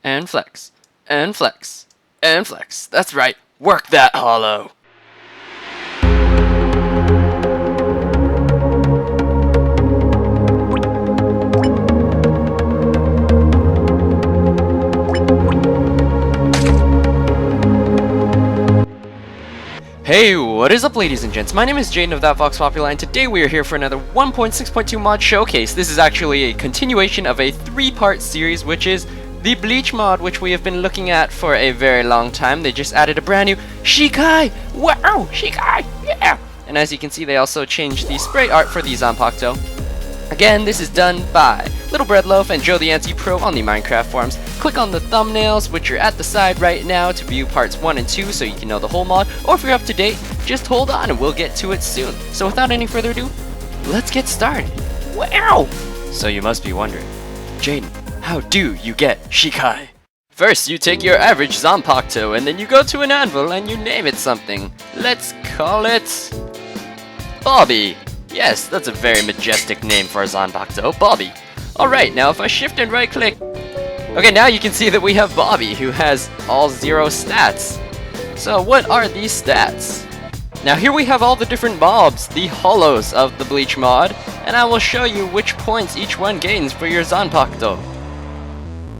and flex, and flex, and flex. That's right, work that hollow. Hey, what is up ladies and gents? My name is Jaden of That Vox Populi, and today we are here for another 1.6.2 mod showcase. This is actually a continuation of a 3-part series, which is the Bleach Mod, which we have been looking at for a very long time. They just added a brand new Shikai! Wow! Shikai! Yeah! And as you can see, they also changed the spray art for the Zanpakuto. Again, this is done by Little Bread Loaf and Joe the Anti-Pro on the Minecraft forums. Click on the thumbnails, which are at the side right now, to view parts 1 and 2 so you can know the whole mod, or if you're up to date, just hold on and we'll get to it soon. So without any further ado, let's get started. Wow! So you must be wondering, Jaden, how do you get Shikai? First, you take your average Zanpakuto and then you go to an anvil and you name it something. Let's call it Bobby. Yes, that's a very majestic name for a Zanpakuto, Bobby. Alright, now if I shift and right click, okay, now you can see that we have Bobby, who has all 0 stats. So what are these stats? Now here we have all the different mobs, the hollows of the Bleach Mod, and I will show you which points each one gains for your Zanpakuto.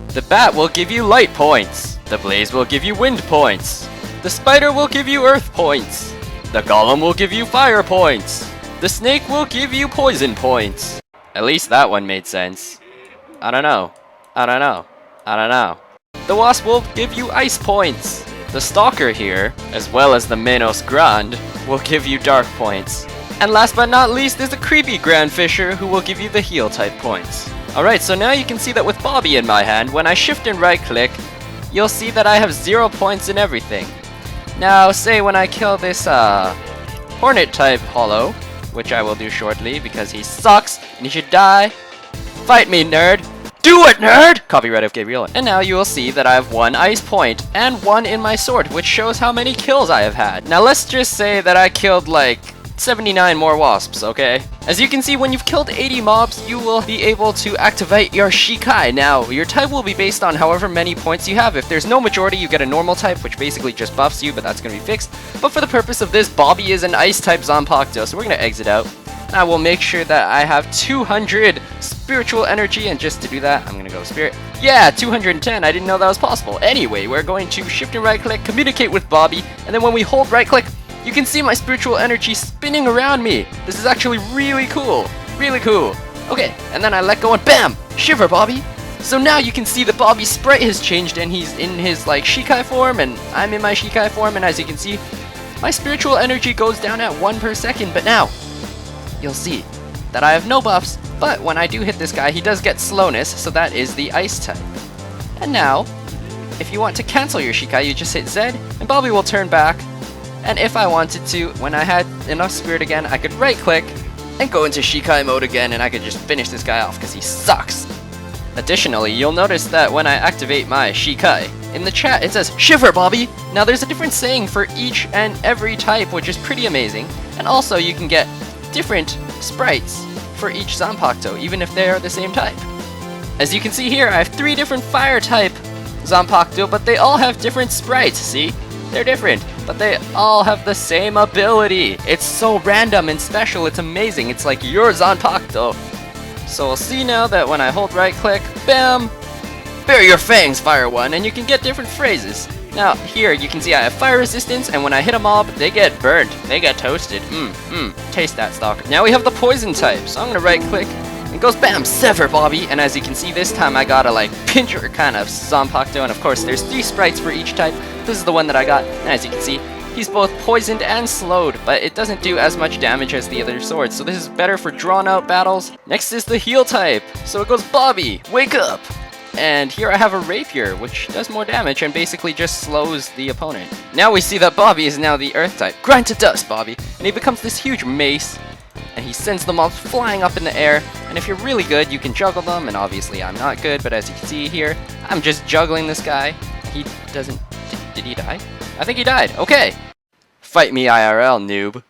The bat will give you light points. The blaze will give you wind points. The spider will give you earth points. The golem will give you fire points. The snake will give you poison points. At least that one made sense. I don't know. The wasp will give you ice points. The stalker here, as well as the Menos Grand, will give you dark points. And last but not least is the creepy Grand Fisher, who will give you the heal type points. Alright, so now you can see that with Bobby in my hand, when I shift and right click, you'll see that I have 0 points in everything. Now, say when I kill this Hornet type hollow, which I will do shortly because he sucks and he should die. Fight me, nerd! Do it, nerd! Copyright of Gabriel. And now you will see that I have 1 ice point and 1 in my sword, which shows how many kills I have had. Now let's just say that I killed like 79 more wasps, okay? As you can see, when you've killed 80 mobs, you will be able to activate your Shikai. Now, your type will be based on however many points you have. If there's no majority, you get a normal type, which basically just buffs you, but that's going to be fixed. But for the purpose of this, Bobby is an ice type Zanpakuto, so we're going to exit out. I will make sure that I have 200 spiritual energy, and just to do that, I'm going to go spirit. Yeah, 210, I didn't know that was possible. Anyway, we're going to shift and right click, communicate with Bobby, and then when we hold right click, you can see my spiritual energy spinning around me. This is actually really cool. Really cool. Okay, and then I let go and BAM! Shiver, Bobby! So now you can see that Bobby's sprite has changed and he's in his like Shikai form and I'm in my Shikai form, and as you can see, my spiritual energy goes down at 1 per second, but now you'll see that I have no buffs, but when I do hit this guy, he does get slowness, so that is the ice type. And now, if you want to cancel your Shikai, you just hit Z and Bobby will turn back. And if I wanted to, when I had enough spirit again, I could right click and go into Shikai mode again and I could just finish this guy off because he sucks. Additionally, you'll notice that when I activate my Shikai, in the chat it says, Shiver, Bobby! Now there's a different saying for each and every type, which is pretty amazing. And also you can get different sprites for each Zanpakuto, even if they are the same type. As you can see here, I have 3 different fire type Zanpakuto, but they all have different sprites, see? They're different, but they all have the same ability. It's so random and special, it's amazing. It's like your Zanpakuto. So we'll see now that when I hold right click, BAM! Bare your fangs, fire one, and you can get different phrases. Now here you can see I have fire resistance, and when I hit a mob, they get burnt. They get toasted. Taste that, stalker. Now we have the poison type, so I'm gonna right click. It goes BAM! Sever, Bobby! And as you can see, this time I got a like pincher kind of Zanpakuto, and of course there's 3 sprites for each type. This is the one that I got, and as you can see, he's both poisoned and slowed, but it doesn't do as much damage as the other swords, so this is better for drawn out battles. Next is the heal type, so it goes Bobby, wake up! And here I have a rapier, which does more damage and basically just slows the opponent. Now we see that Bobby is now the earth type. Grind to dust, Bobby! And he becomes this huge mace, and he sends the mobs flying up in the air, and if you're really good, you can juggle them, and obviously I'm not good, but as you can see here, I'm just juggling this guy. He doesn't... Did he die? I think he died. Okay. Fight me IRL, noob.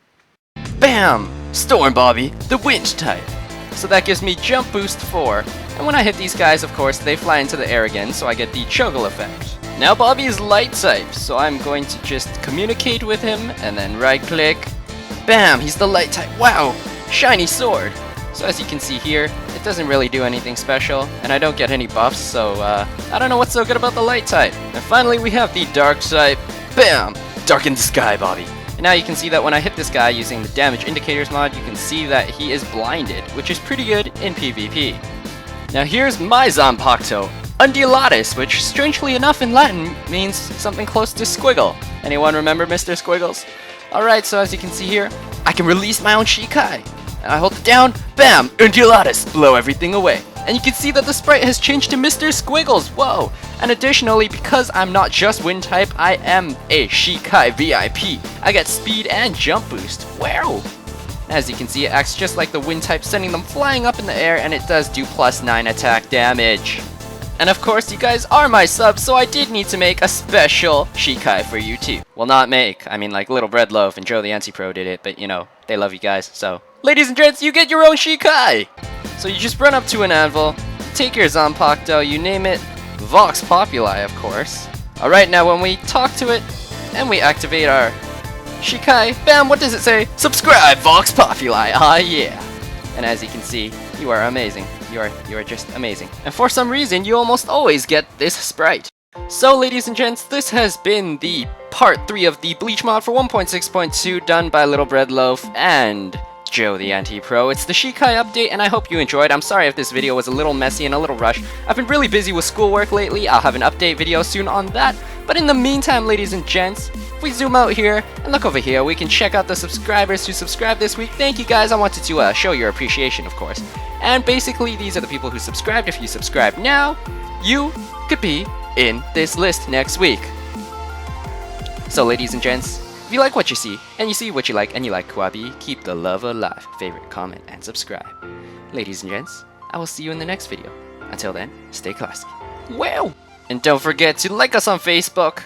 BAM! Storm, Bobby, the wind type. So that gives me jump boost 4, And when I hit these guys, of course, they fly into the air again, so I get the Chogle effect. Now Bobby is light type, so I'm going to just communicate with him, and then right click. Bam! He's the light type. Wow! Shiny sword! So as you can see here, it doesn't really do anything special, and I don't get any buffs, so I don't know what's so good about the light type. And finally we have the dark type. Bam! Darken the sky, Bobby! And now you can see that when I hit this guy using the damage indicators mod, you can see that he is blinded, which is pretty good in PvP. Now here's my Zanpakuto, Undilatus, which strangely enough in Latin means something close to squiggle. Anyone remember Mr. Squiggles? Alright, so as you can see here, I can release my own Shikai. And I hold it down, bam, Untilatus, blow everything away. And you can see that the sprite has changed to Mr. Squiggles, whoa! And additionally, because I'm not just wind type, I am a Shikai VIP. I get speed and jump boost, wow! As you can see, it acts just like the wind type, sending them flying up in the air, and it does do +9 attack damage. And of course, you guys are my subs, so I did need to make a special Shikai for you too. Well, not make, I mean like Little Bread Loaf and Joe the Anti-Pro did it, but you know, they love you guys, so. Ladies and gents, you get your own Shikai! So you just run up to an anvil, take your Zanpakuto, you name it, Vox Populi of course. Alright, now when we talk to it, and we activate our Shikai, bam, what does it say? Subscribe, Vox Populi, ah yeah! And as you can see, you are amazing. You are just amazing. And for some reason, you almost always get this sprite. So ladies and gents, this has been the part 3 of the Bleach Mod for 1.6.2 done by Little Bread Loaf and Joe the Anti-Pro. It's the Shikai update, and I hope you enjoyed. I'm sorry if this video was a little messy and a little rushed. I've been really busy with schoolwork lately. I'll have an update video soon on that. But in the meantime, ladies and gents, if we zoom out here and look over here, we can check out the subscribers who subscribed this week. Thank you guys. I wanted to show your appreciation, of course. And basically, these are the people who subscribed. If you subscribe now, you could be in this list next week. So ladies and gents, if you like what you see, and you see what you like, and you like Kwabi, keep the love alive. Favorite, comment, and subscribe. Ladies and gents, I will see you in the next video. Until then, stay classy. Wow! And don't forget to like us on Facebook,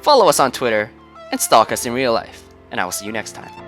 follow us on Twitter, and stalk us in real life. And I will see you next time.